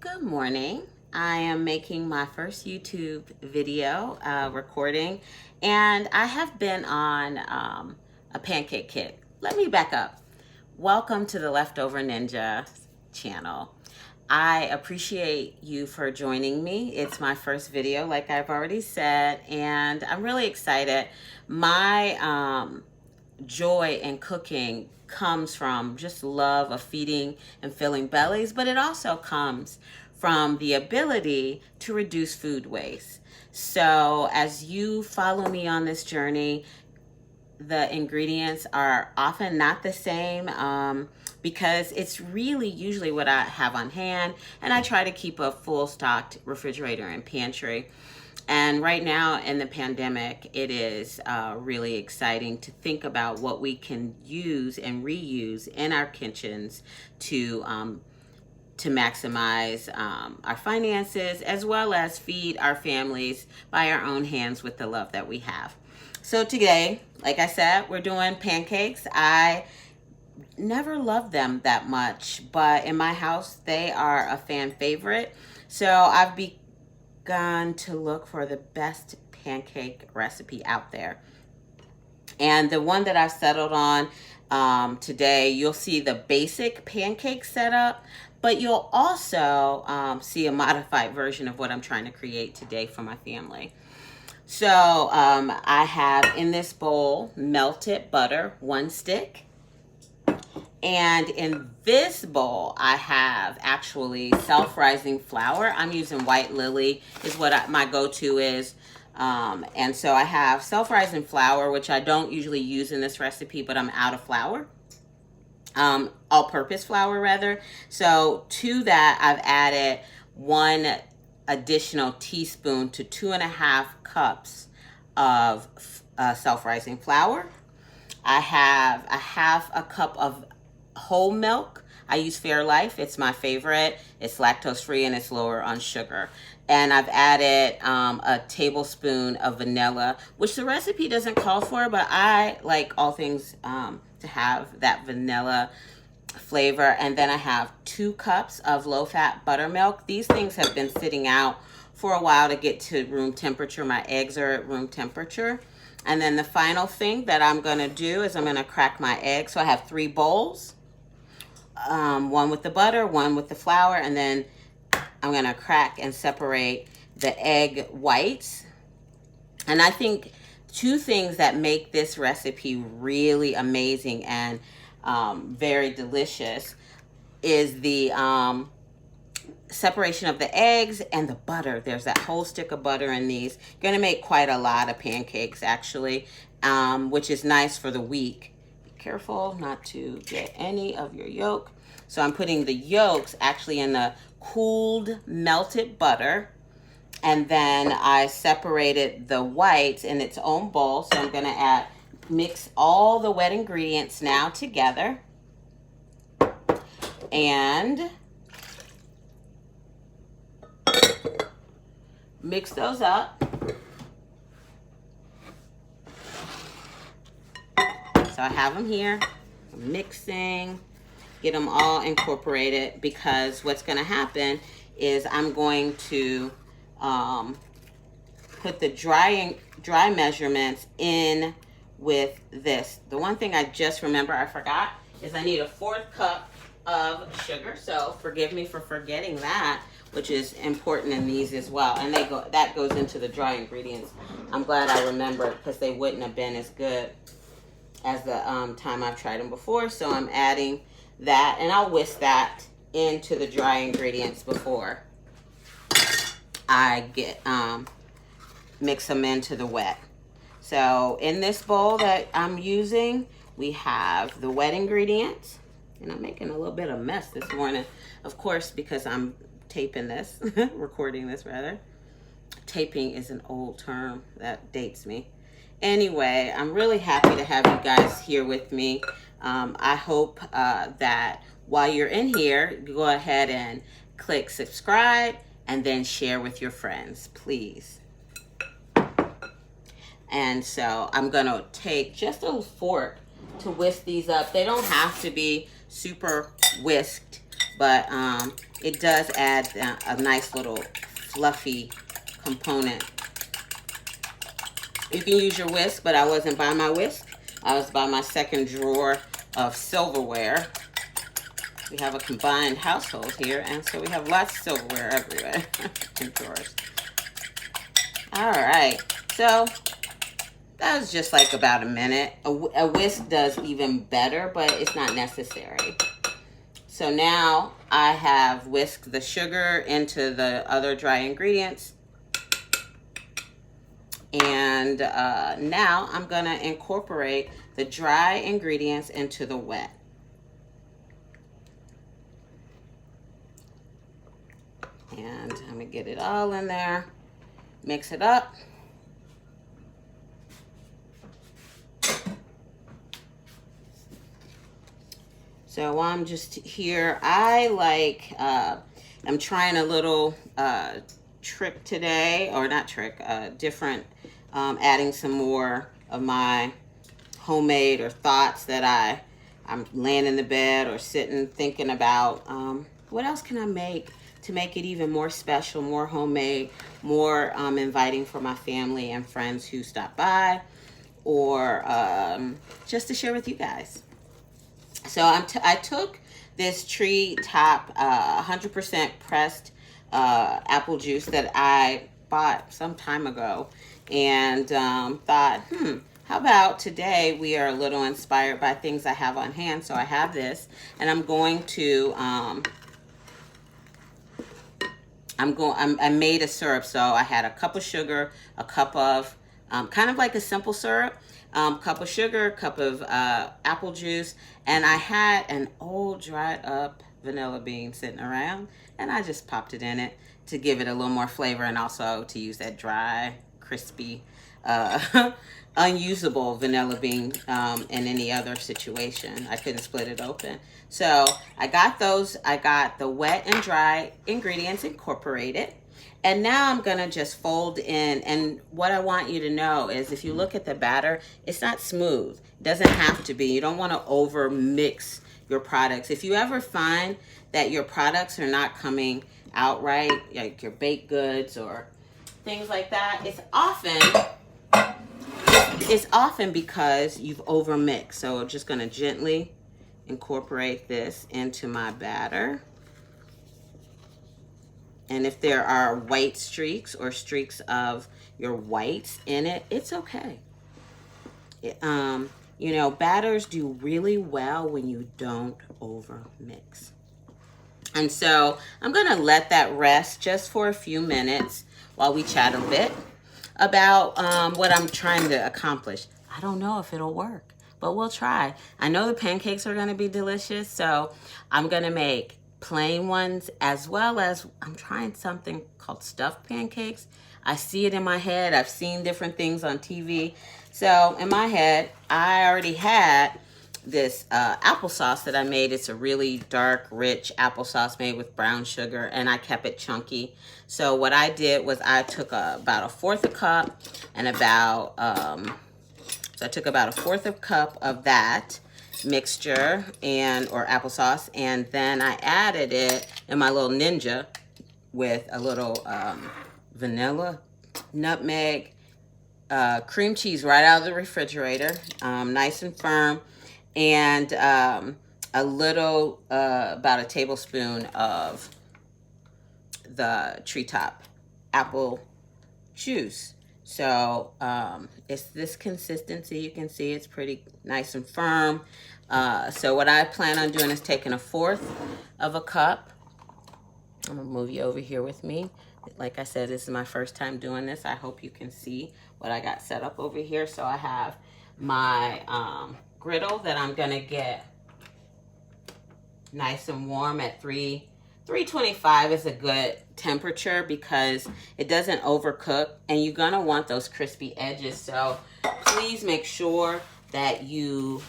Good morning. I am making my first YouTube video recording, and I have been on a pancake kick. Let me back up. Welcome to the Leftover Ninja channel. I appreciate you for joining me. It's my first video, like I've already said, and I'm really excited. My joy in cooking comes from just love of feeding and filling bellies, but it also comes from the ability to reduce food waste. So as you follow me on this journey, the ingredients are often not the same because it's really usually what I have on hand, and I try to keep a full stocked refrigerator and pantry. And right now in the pandemic, it is really exciting to think about what we can use and reuse in our kitchens to maximize our finances, as well as feed our families by our own hands with the love that we have. So today, like I said, we're doing pancakes. I never loved them that much, but in my house, they are a fan favorite. So I've begun to look for the best pancake recipe out there. And the one that I've settled on today, you'll see the basic pancake setup, but you'll also see a modified version of what I'm trying to create today for my family. So I have in this bowl melted butter, 1 stick. And in this bowl, I have actually self-rising flour. I'm using White Lily is what my go-to is. And so I have self-rising flour, which I don't usually use in this recipe, but I'm out of flour. All-purpose flour, rather. So to that, I've added 1 additional teaspoon to 2.5 cups of self-rising flour. I have a 1/2 cup of whole milk. I use Fairlife. It's my favorite. It's lactose free and it's lower on sugar. And I've added a tablespoon of vanilla, which the recipe doesn't call for, but I like all things to have that vanilla flavor. And then I have 2 cups of low-fat buttermilk. These things have been sitting out for a while to get to room temperature. My eggs are at room temperature. And then the final thing that I'm going to do is I'm going to crack my eggs. So I have 3 bowls. 1 with the butter, 1 with the flour, and then I'm going to crack and separate the egg whites. And I think 2 things that make this recipe really amazing and very delicious is the separation of the eggs and the butter. There's that whole stick of butter in these. You're going to make quite a lot of pancakes, actually, which is nice for the week. Careful not to get any of your yolk. So I'm putting the yolks actually in the cooled melted butter, and then I separated the whites in its own bowl. So I'm going to mix all the wet ingredients now together and mix those up. So I have them here, I'm mixing, get them all incorporated, because what's going to happen is I'm going to put the dry measurements in with this. The one thing I just remember I forgot is I need a 1/4 cup of sugar. So forgive me for forgetting that, which is important in these as well. And that goes into the dry ingredients. I'm glad I remembered, because they wouldn't have been as good as the time I've tried them before. So I'm adding that, and I'll whisk that into the dry ingredients before I get mix them into the wet. So in this bowl that I'm using, we have the wet ingredients, and I'm making a little bit of mess this morning, of course, because I'm taping this, recording this rather. Taping is an old term that dates me. Anyway, I'm really happy to have you guys here with me. I hope that while you're in here, you go ahead and click subscribe and then share with your friends, please. And so I'm going to take just a fork to whisk these up. They don't have to be super whisked, but it does add a nice little fluffy component. You can use your whisk, but I wasn't by my whisk. I was by my second drawer of silverware. We have a combined household here, and so we have lots of silverware everywhere in drawers. All right, so that was just like about a minute. A whisk does even better, but it's not necessary. So now I have whisked the sugar into the other dry ingredients. And now I'm gonna incorporate the dry ingredients into the wet. And I'm gonna get it all in there, mix it up. So while I'm just here, I'm trying a little trick today, or not trick, different, adding some more of my homemade or thoughts that I'm laying in the bed or sitting thinking about, what else can I make to make it even more special, more homemade, more inviting for my family and friends who stop by, or just to share with you guys. So I took this tree top 100% pressed apple juice that I bought some time ago, and thought, how about today we are a little inspired by things I have on hand. So I have this, and I'm going to I made a syrup. So I had a cup of sugar, a cup of kind of like a simple syrup, cup of sugar, cup of apple juice, and I had an old dried up vanilla bean sitting around, and I just popped it in it to give it a little more flavor, and also to use that dry, crispy, unusable vanilla bean in any other situation. I couldn't split it open. So I got the wet and dry ingredients incorporated. And now I'm gonna just fold in, and what I want you to know is if you look at the batter, it's not smooth. It doesn't have to be. You don't wanna over mix your products. If you ever find that your products are not coming out right, like your baked goods or things like that, it's often because you've over mixed. So I'm just gonna gently incorporate this into my batter. And if there are white streaks or streaks of your whites in it, it's okay. You know, batters do really well when you don't over mix. And so I'm gonna let that rest just for a few minutes while we chat a bit about what I'm trying to accomplish. I don't know if it'll work, but we'll try. I know the pancakes are gonna be delicious, so I'm gonna make plain ones, as well as I'm trying something called stuffed pancakes. I see it in my head. I've seen different things on TV. So in my head, I already had this applesauce that I made. It's a really dark, rich applesauce made with brown sugar, and I kept it chunky. So what I did was I took about a fourth a cup, and about so I took about a fourth of a cup of that mixture or applesauce, and then I added it in my little Ninja with a little vanilla, nutmeg, cream cheese right out of the refrigerator, nice and firm, and a little, about a tablespoon of the treetop apple juice. So it's this consistency. You can see it's pretty nice and firm. So what I plan on doing is taking a fourth of a cup. I'm gonna move you over here with me. Like I said, this is my first time doing this. I hope you can see what I got set up over here. So I have my griddle that I'm gonna get nice and warm at 325 is a good temperature because it doesn't overcook, and you're gonna want those crispy edges. So please make sure that you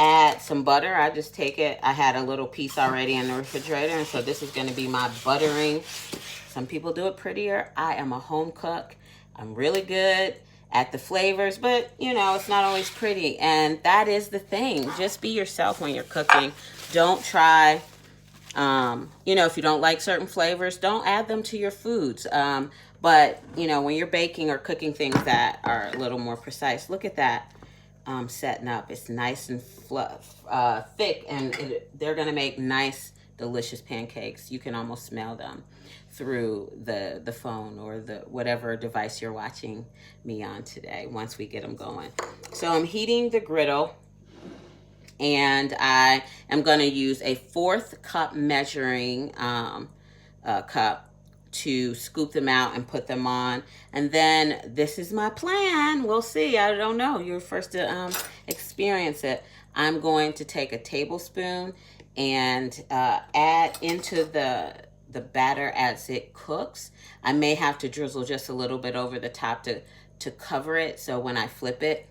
add some butter. I just take it. I had a little piece already in the refrigerator, and so this is gonna be my buttering. Some people do it prettier. I am a home cook. I'm really good at the flavors, but you know, it's not always pretty, and that is the thing. Just be yourself when you're cooking. Don't try You know, if you don't like certain flavors, don't add them to your foods. But, you know, when you're baking or cooking things that are a little more precise, look at that setting up. It's nice and thick, and they're going to make nice, delicious pancakes. You can almost smell them through the phone or the whatever device you're watching me on today once we get them going. So I'm heating the griddle, and I am going to use a 1/4 cup measuring cup to scoop them out and put them on. And then this is my plan. We'll see. I don't know. You're first to experience it. I'm going to take a tablespoon and add into the batter as it cooks. I may have to drizzle just a little bit over the top to cover it, so when I flip it,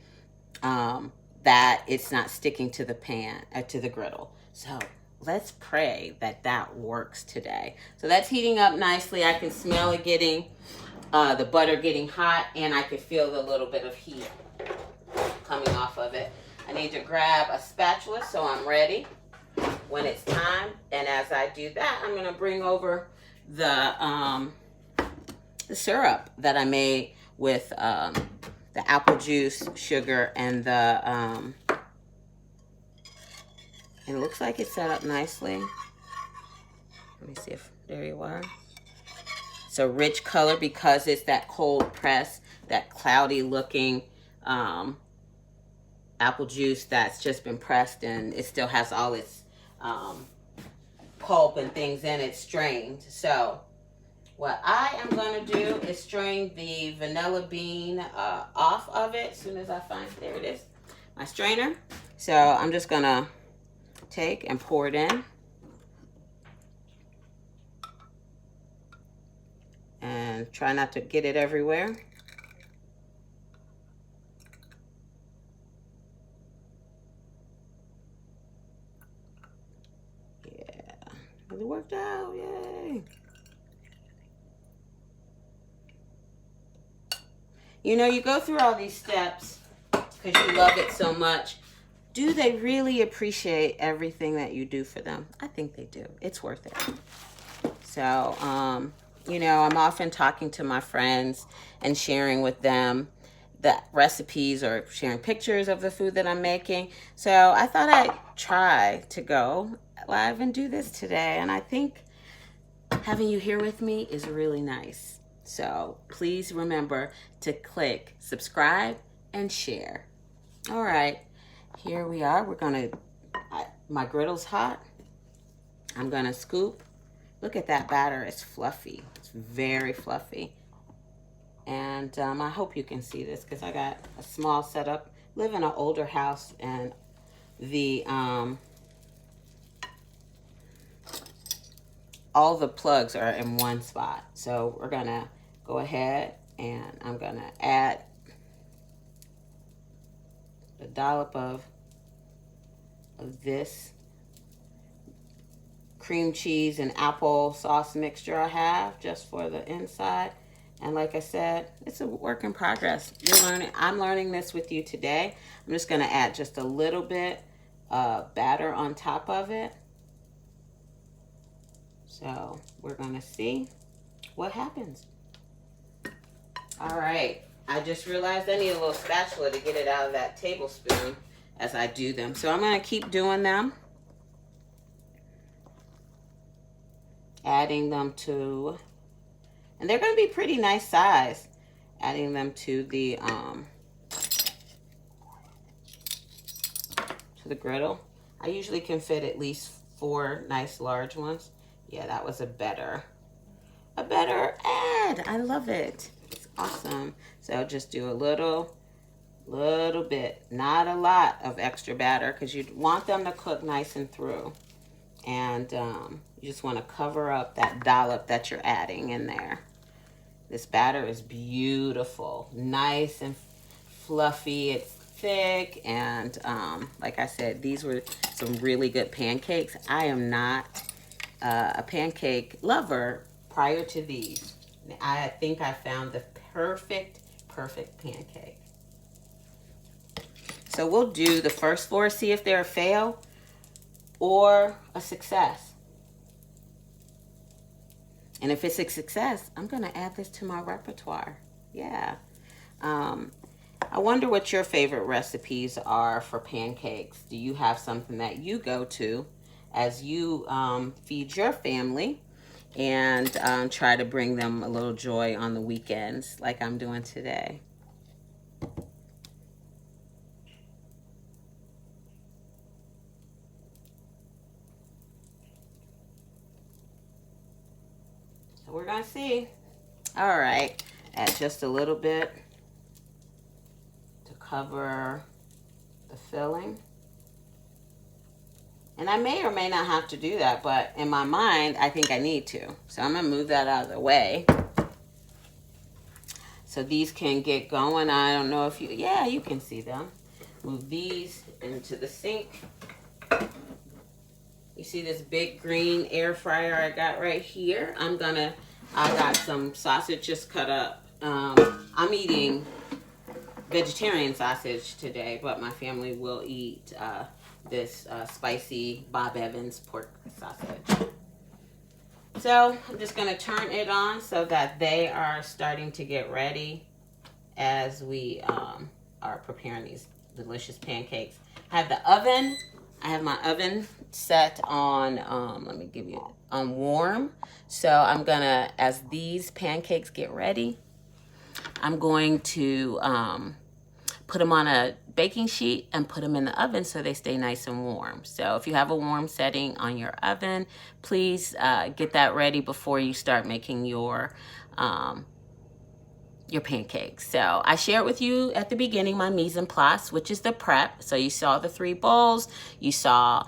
that it's not sticking to the pan, to the griddle. So let's pray that that works today. So that's heating up nicely. I can smell it getting, the butter getting hot, and I can feel the little bit of heat coming off of it. I need to grab a spatula so I'm ready when it's time. And as I do that, I'm gonna bring over the syrup that I made with the apple juice, sugar, and the it looks like it's set up nicely. Let me see if, there you are. It's a rich color because it's that cold press, that cloudy looking apple juice that's just been pressed, and it still has all its pulp and things in it strained. So what I am going to do is strain the vanilla bean off of it as soon as I find, there it is, my strainer. So I'm just going to take and pour it in. And try not to get it everywhere. Yeah, it worked out, yay. You know, you go through all these steps because you love it so much. Do they really appreciate everything that you do for them? I think they do. It's worth it. So, you know, I'm often talking to my friends and sharing with them the recipes or sharing pictures of the food that I'm making. So I thought I'd try to go live and do this today. And I think having you here with me is really nice. So please remember to click subscribe and share. All right, here we are. We're gonna, my griddle's hot. I'm gonna scoop. Look at that batter, it's fluffy. It's very fluffy. And I hope you can see this because I got a small setup. Live in an older house, and the all the plugs are in one spot. So we're gonna go ahead and I'm gonna add a dollop of this cream cheese and apple sauce mixture I have just for the inside. And like I said, it's a work in progress. You're learning. I'm learning this with you today. I'm just going to add just a little bit batter on top of it. So we're going to see what happens. All right. I just realized I need a little spatula to get it out of that tablespoon as I do them. So I'm going to keep doing them. Adding them to, and they're going to be pretty nice size, adding them to the griddle. I usually can fit at least 4 nice large ones. Yeah, that was a better add. I love it. It's awesome. So just do a little bit, not a lot of extra batter, because you want them to cook nice and through. And you just want to cover up that dollop that you're adding in there. This batter is beautiful, nice and fluffy. It's thick, and like I said, these were some really good pancakes. I am not a pancake lover prior to these. I think I found the perfect pancake. So we'll do the first 4, see if they're a fail or a success. And if it's a success, I'm going to add this to my repertoire. Yeah. Um, I wonder what your favorite recipes are for pancakes. Do you have something that you go to as you feed your family and try to bring them a little joy on the weekends like I'm doing today? So we're going to see. All right. Add just a little bit to cover the filling. And I may or may not have to do that, but in my mind, I think I need to. So I'm going to move that out of the way. So these can get going. I don't know if you, yeah, you can see them. Move these into the sink. You see this big green air fryer I got right here? I got some sausage just cut up. I'm eating vegetarian sausage today, but my family will eat this spicy Bob Evans pork sausage. So I'm just going to turn it on so that they are starting to get ready as we are preparing these delicious pancakes. I have my oven set on, let me give you, on warm. So I'm going to, as these pancakes get ready, I'm going to put them on a baking sheet and put them in the oven so they stay nice and warm. So if you have a warm setting on your oven, please get that ready before you start making your pancakes. So I shared with you at the beginning my mise en place, which is the prep. So you saw the 3 bowls, you saw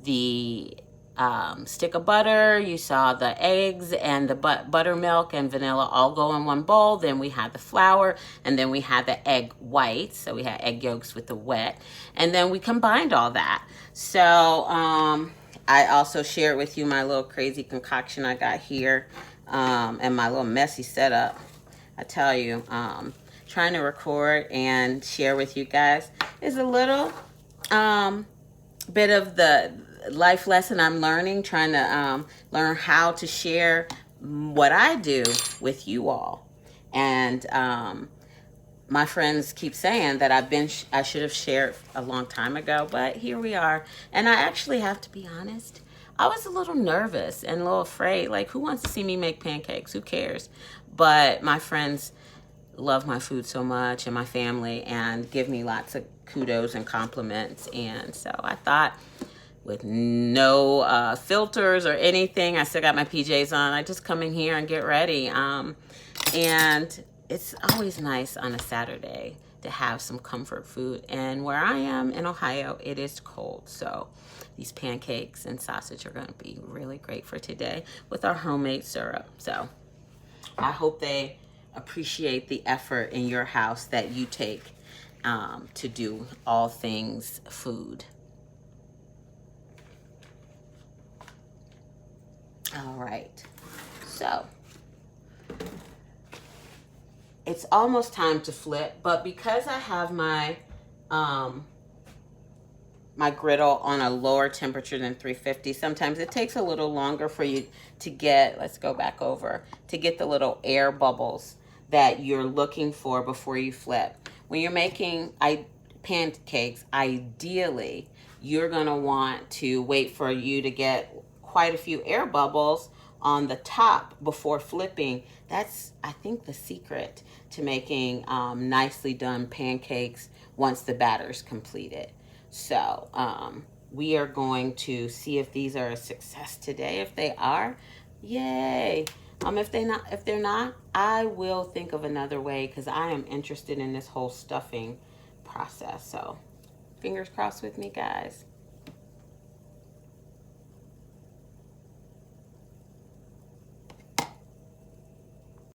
the stick of butter, you saw the eggs and the buttermilk and vanilla all go in one bowl. Then we had the flour, and then we had the egg whites. So we had egg yolks with the wet, and then we combined all that. So I also shared with you my little crazy concoction I got here, and my little messy setup. I tell you, trying to record and share with you guys is a little bit of the life lesson I'm learning, trying to learn how to share what I do with you all. And my friends keep saying that I should have shared a long time ago, but here we are. And I actually have to be honest, I was a little nervous and a little afraid. Like, who wants to see me make pancakes? Who cares? But my friends love my food so much, and my family, and give me lots of kudos and compliments. And so I thought, with no filters or anything, I still got my PJs on, I just come in here and get ready. And it's always nice on a Saturday to have some comfort food. And where I am in Ohio, it is cold. So these pancakes and sausage are going to be really great for today with our homemade syrup. So I hope they appreciate the effort in your house that you take to do all things food. All right, so it's almost time to flip, but because I have my my griddle on a lower temperature than 350, sometimes it takes a little longer for you to get, let's go back over, to get the little air bubbles that you're looking for before you flip. When you're making pancakes, ideally, you're gonna want to wait for you to get quite a few air bubbles on the top before flipping. That's, I think, the secret to making nicely done pancakes once the batter's completed. So we are going to see if these are a success today. If they are, yay. If they're not, I will think of another way, because I am interested in this whole stuffing process. So fingers crossed with me, guys.